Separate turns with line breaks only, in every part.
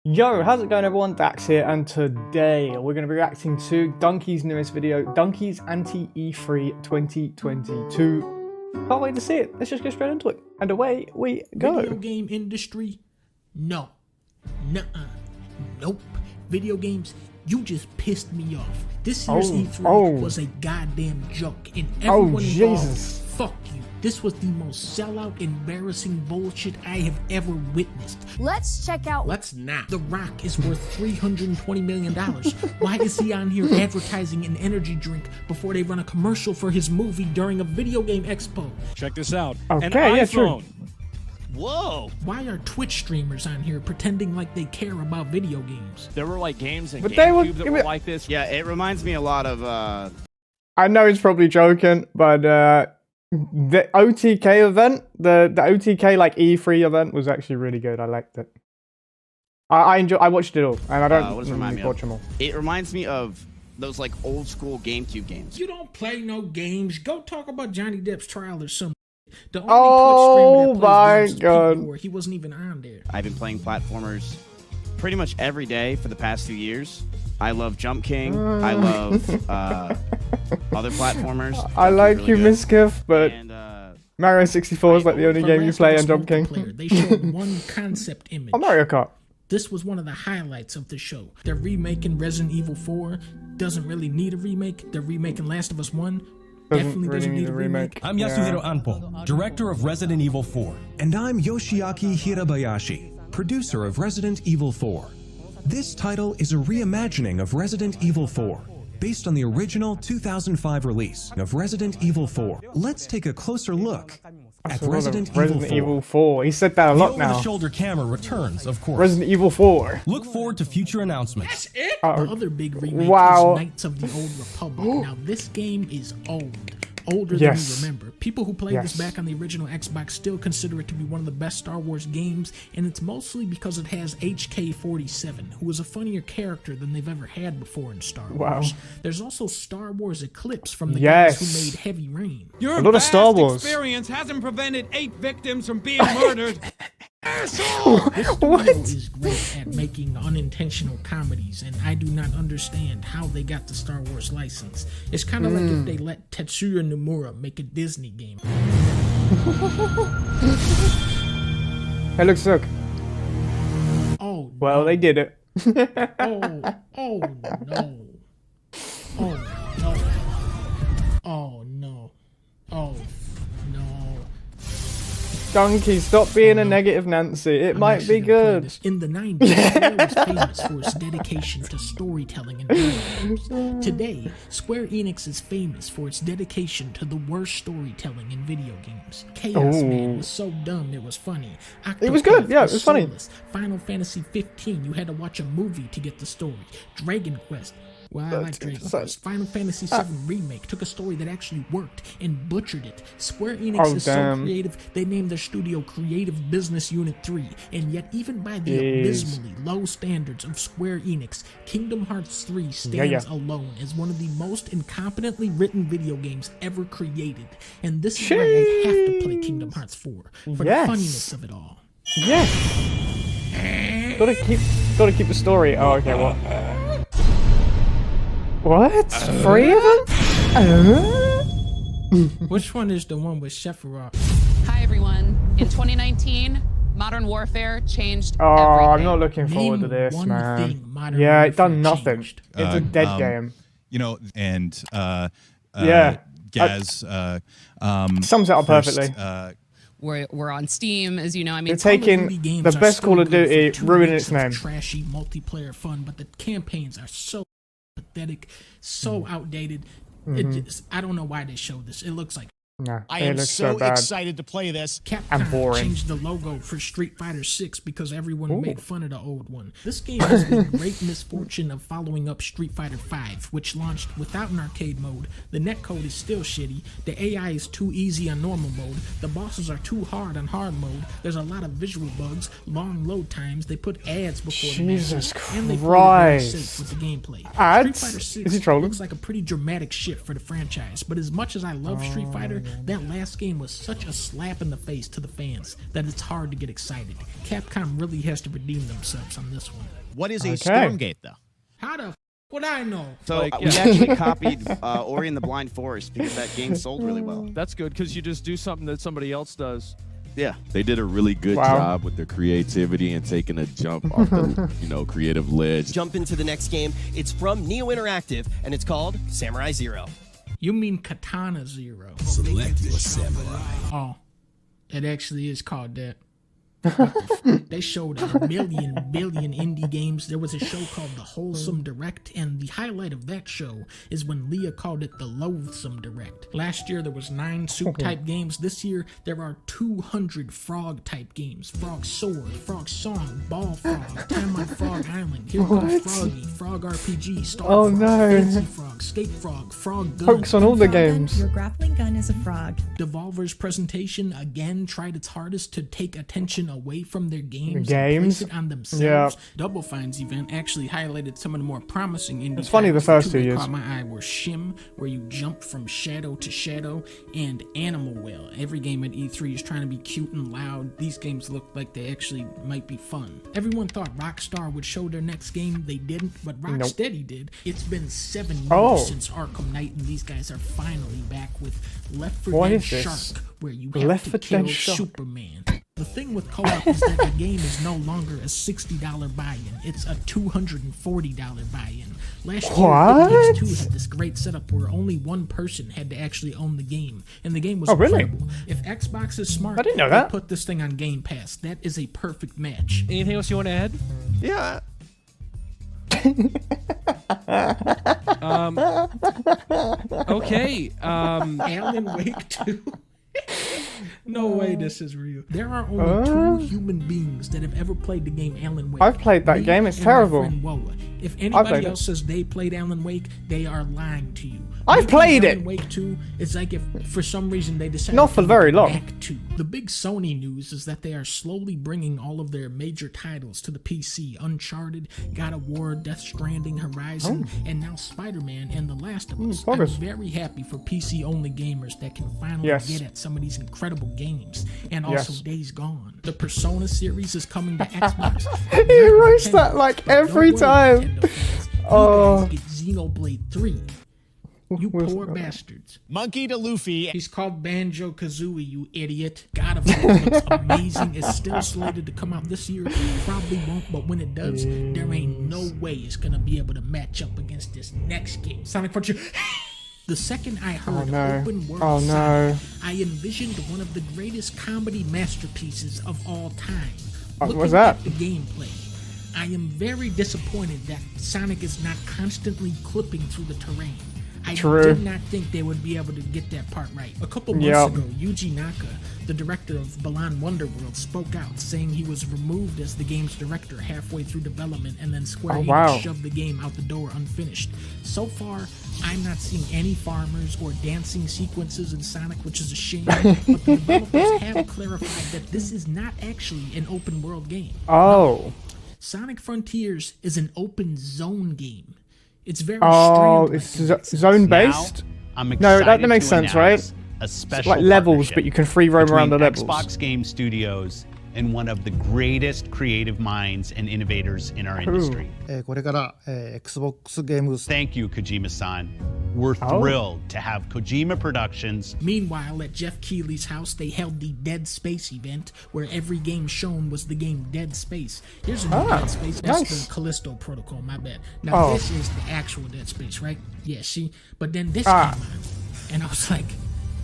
Yo, how's it going everyone? Dax here, and today we're going to be reacting to Dunkey's newest video, Dunkey's Anti-E3 2022. Can't wait to see it. Let's just go straight into it. And away we go.
Video game industry? No. Nuh-uh. Nope. Video games, you just pissed me off. This year's E3 was a goddamn joke, and everyone involved, fuck you. This was the most sellout, embarrassing bullshit I have ever witnessed.
Let's check out.
Let's not. The Rock is worth $320 million. Why is he on here advertising an energy drink before they run a commercial for his movie during a video game expo?
Check this out.
Okay,
an
yeah,
iPhone.
true.
Whoa.
Why are Twitch streamers on here pretending like they care about video games?
There were like games and
But they
GameCube
were-
that were like this.
Yeah, it reminds me a lot of
I know he's probably joking, but the OTK event, the OTK like E3 event was actually really good. I liked it. I watched it all, and I don't
what does it remind me
watch
of?
them all.
It reminds me of those like old school GameCube games.
You don't play no games. Go talk about Johnny Depp's trial or something. The only
Oh
Twitch streamer that
my
plays games is
God.
Pete Moore. He wasn't even on there.
I've been playing platformers pretty much every day for the past 2 years. I love Jump King. I love other platformers.
I
Jump
like
King's
you,
really good.
Miskiff, but
And
Mario 64 is like the only
For
game you
Last
play
of
on
Us
Jump King.
multiplayer, They showed one concept image.
Oh, Mario Kart.
This was one of the highlights of the show. They're remaking Resident Evil 4. Doesn't really need a remake. They're remaking Last of Us 1. Definitely
really
doesn't
need
need
a
a remake.
I'm Yasuhiro Anpo, director of Resident Evil 4.
And I'm Yoshiaki Hirabayashi, producer of Resident Evil 4. This title is a reimagining of Resident Evil 4, based on the original 2005 release of Resident Evil 4. Let's take a closer look at Resident Evil 4.
He said that a
The
lot now.
over-the-shoulder camera returns, of course.
Resident Evil 4.
Look forward to future announcements.
The other big remake
Wow.
is Knights of the Old Republic. Now, this game is old. Older
Yes.
than you remember. People who played this
Yes.
back on the original Xbox still consider it to be one of the best Star Wars games, and it's mostly because it has HK-47, who is a funnier character than they've ever had before in Star Wars. There's also Star Wars Eclipse from the guys who made Heavy Rain.
Your
A lot of Star
vast
Wars.
experience hasn't prevented 8 victims from being murdered.
This studio is great at making unintentional comedies, and I do not understand how they got the Star Wars license. It's kind of like if they let Tetsuya Nomura make a Disney game.
Hey, look, look.
Oh,
Well, they did it.
oh no. Oh no. Oh no. Oh no.
Dunkey, stop being a negative Nancy. It might be good.
In the 90s, Square was famous for its dedication to storytelling in video games. Today, Square Enix is famous for its dedication to the worst storytelling in video games. Chaos Man was so dumb it was funny.
It was good,
Octopath
yeah, it was funny.
soulless. Final Fantasy 15, you had to watch a movie to get the story. Dragon Quest. Well, I like Dragon Quest. Final Fantasy VII Remake took a story that actually worked and butchered it. Square Enix is so creative, they named their studio Creative Business Unit 3, and yet even by the abysmally low standards of Square Enix, Kingdom Hearts 3 stands alone as one of the most incompetently written video games ever created. And this is why I have to play Kingdom Hearts 4, for the funniness of it all.
Yes. Gotta keep the story. Oh, okay, what? What? 3 of them?
Which one is the one with Sephiroth?
Hi everyone. In 2019, Modern Warfare changed
Oh,
everything.
I'm not looking forward to
Name
this,
one
man.
thing Modern
Yeah, it
Warfare
done nothing.
changed.
It's a dead game.
You know, and
Yeah.
Gaz
Sums it up perfectly.
We're on Steam, as you know. I mean,
They're taking
Movie games
the
are
best
still
Call of
good for
Duty,
2
ruining
weeks
its
of
name.
Trashy multiplayer fun, but the campaigns are so pathetic, so outdated. It just, I don't know why they showed this. It looks like
Nah,
I
it
am
looks
so
bad.
excited to play this.
Capcom
boring.
changed the logo for Street Fighter 6 because everyone made fun of the old one. This game has the great misfortune of following up Street Fighter 5, which launched without an arcade mode. The netcode is still shitty. The AI is too easy on normal mode. The bosses are too hard on hard mode. There's a lot of visual bugs, long load times. They put ads before the
Jesus
matches, and they play it very
Christ.
safe with the gameplay.
Ads?
Street Fighter
Is
6
he trolling?
looks like a pretty dramatic shift for the franchise, but as much as I love Street Fighter, that last game was such a slap in the face to the fans that it's hard to get excited. Capcom really has to redeem themselves on this one.
What is a Stormgate, though?
How the would I know?
So we actually copied Ori and the Blind Forest because that game sold really well.
That's good because you just do something that somebody else does.
Yeah,
they did a really good job with their creativity and taking a jump off the creative ledge.
Jump into the next game. It's from Neo Interactive and it's called Samurai Zero.
You mean Katana Zero?
Select your samurai.
Oh, it actually is called that. They showed a billion indie games. There was a show called The Wholesome Direct, and the highlight of that show is when Leah called it the Loathsome Direct. Last year there was 9 soup-type games. This year there are 200 frog-type games. Frog Sword, Frog Song, Ball Frog, Time on Frog Island, Here Goes Froggy, Frog RPG, Star Frog, Fancy Frog, Skate Frog, Frog Gun.
Focus on all the games.
Your grappling gun is a frog.
Devolver's presentation again tried its hardest to take attention away from their games and place it on themselves.
Yeah.
Double Fine's event actually highlighted some of the more promising indie
It's funny the first 2 years.
Caught my eye were Shim, where you jump from shadow to shadow, and Animal Well. Every game at E3 is trying to be cute and loud. These games look like they actually might be fun. Everyone thought Rockstar would show their next game. They didn't, but Rocksteady did. It's been 7 years since Arkham Knight, and these guys are finally back with Left 4 Dead Shark, where you have to kill Superman. The thing with co-op is that the game is no longer a $60 buy-in. It's a $240 buy-in. Last year, It Takes Two had this great setup where only one person had to actually own the game, and the game was incredible. If Xbox is smart,
I didn't know that.
They put this thing on Game Pass. That is a perfect match.
Anything else you want to add?
Yeah.
Okay.
Alan Wake 2. No way this is real. There are only 2 human beings that have ever played the game Alan Wake.
I've played that game, it's terrible.
If anybody else says they played Alan Wake, they are lying to you.
I've played it!
Alan Wake 2 is like if for some reason they decided
not for very long.
Back to. The big Sony news is that they are slowly bringing all of their major titles to the PC. Uncharted, God of War, Death Stranding, Horizon, and now Spider-Man and The Last of Us. I'm very happy for PC-only gamers that can finally get at some of these incredible games. And also Days Gone. The Persona series is coming to Xbox.
He roasts that like every time.
Oh. Get Xenoblade 3. You poor bastards.
Monkey to Luffy.
He's called Banjo-Kazooie, you idiot. God of War looks amazing. It's still slated to come out this year. Probably won't, but when it does, there ain't no way it's going to be able to match up against this next game. Sonic Frontier. The second I heard open world Sonic, I envisioned one of the greatest comedy masterpieces of all time.
What's that?
At the gameplay, I am very disappointed that Sonic is not constantly clipping through the terrain. I did not think they would be able to get that part right. A couple months ago, Yuji Naka, the director of Balan Wonderworld, spoke out saying he was removed as the game's director halfway through development, and then Square Enix shoved the game out the door unfinished. So far, I'm not seeing any farmers or dancing sequences in Sonic, which is a shame, but the developers have clarified that this is not actually an open world game.
No.
Sonic Frontiers is an open zone game. It's very
it's zone based. No, that makes sense, right?
A special
it's like levels, but you can free roam around the levels.
Xbox Game Studios and one of the greatest creative minds and innovators in our industry. Thank you, Kojima-san. We're thrilled to have Kojima Productions.
Meanwhile, at Jeff Keighley's house, they held the Dead Space event, where every game shown was the game Dead Space. Here's a new Dead Space. That's the Callisto Protocol, my bad. Now, this is the actual Dead Space, right? Yeah, see? But then this came on, and I was like,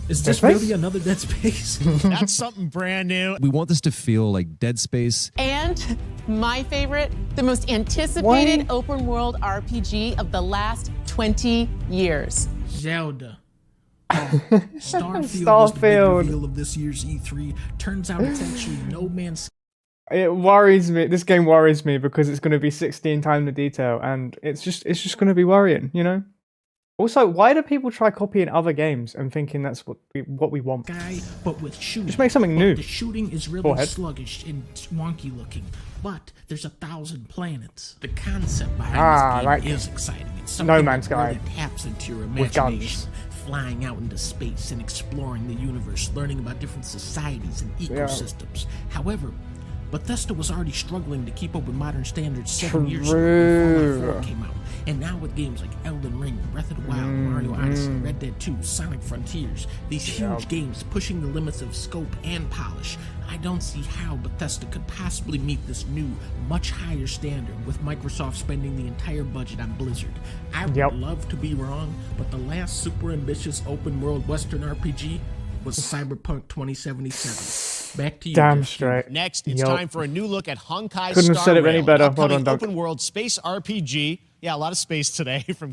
is this really another Dead Space?
That's something brand new.
We want this to feel like Dead Space.
And my favorite, the most anticipated open world RPG of the last 20 years.
Zelda. Starfield was the big reveal of this year's E3. Turns out it's actually No Man's Sky.
It worries me. This game worries me because it's going to be 16 times the detail, and it's just going to be worrying, you know? Also, why do people try copying other games and thinking that's what we want?
But with shooting.
Just make something new.
The shooting is really sluggish and wonky looking, but there's 1,000 planets. The concept behind this game is exciting. It's
No Man's Sky
really taps into your imagination. flying out into space and exploring the universe, learning about different societies and ecosystems. However, Bethesda was already struggling to keep up with modern standards 7 years ago when Fallout 4 came out. And now with games like Elden Ring, Breath of the Wild, Mario Odyssey, Red Dead 2, Sonic Frontiers, these huge games pushing the limits of scope and polish, I don't see how Bethesda could possibly meet this new, much higher standard with Microsoft spending the entire budget on Blizzard. I would love to be wrong, but the last super ambitious open world Western RPG was Cyberpunk 2077. Back to you.
Damn straight.
Next, it's time for a new look at Honkai
Couldn't have said it any better.
Well
Well done,
open world space RPG. Yeah, a lot of space today from.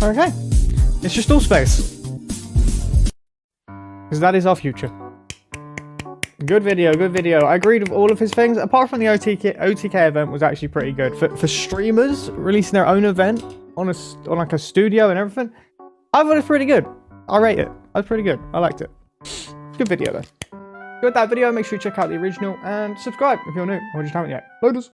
Okay. It's just all space. Because that is our future. Good video, good video. I agreed with all of his things, apart from the OTK event was actually pretty good. For streamers releasing their own event on like a studio and everything, I thought it was pretty good. I rate it. That's pretty good. I liked it. Good video though. If you liked that video, make sure you check out the original and subscribe if you're new or just haven't yet. Loaders.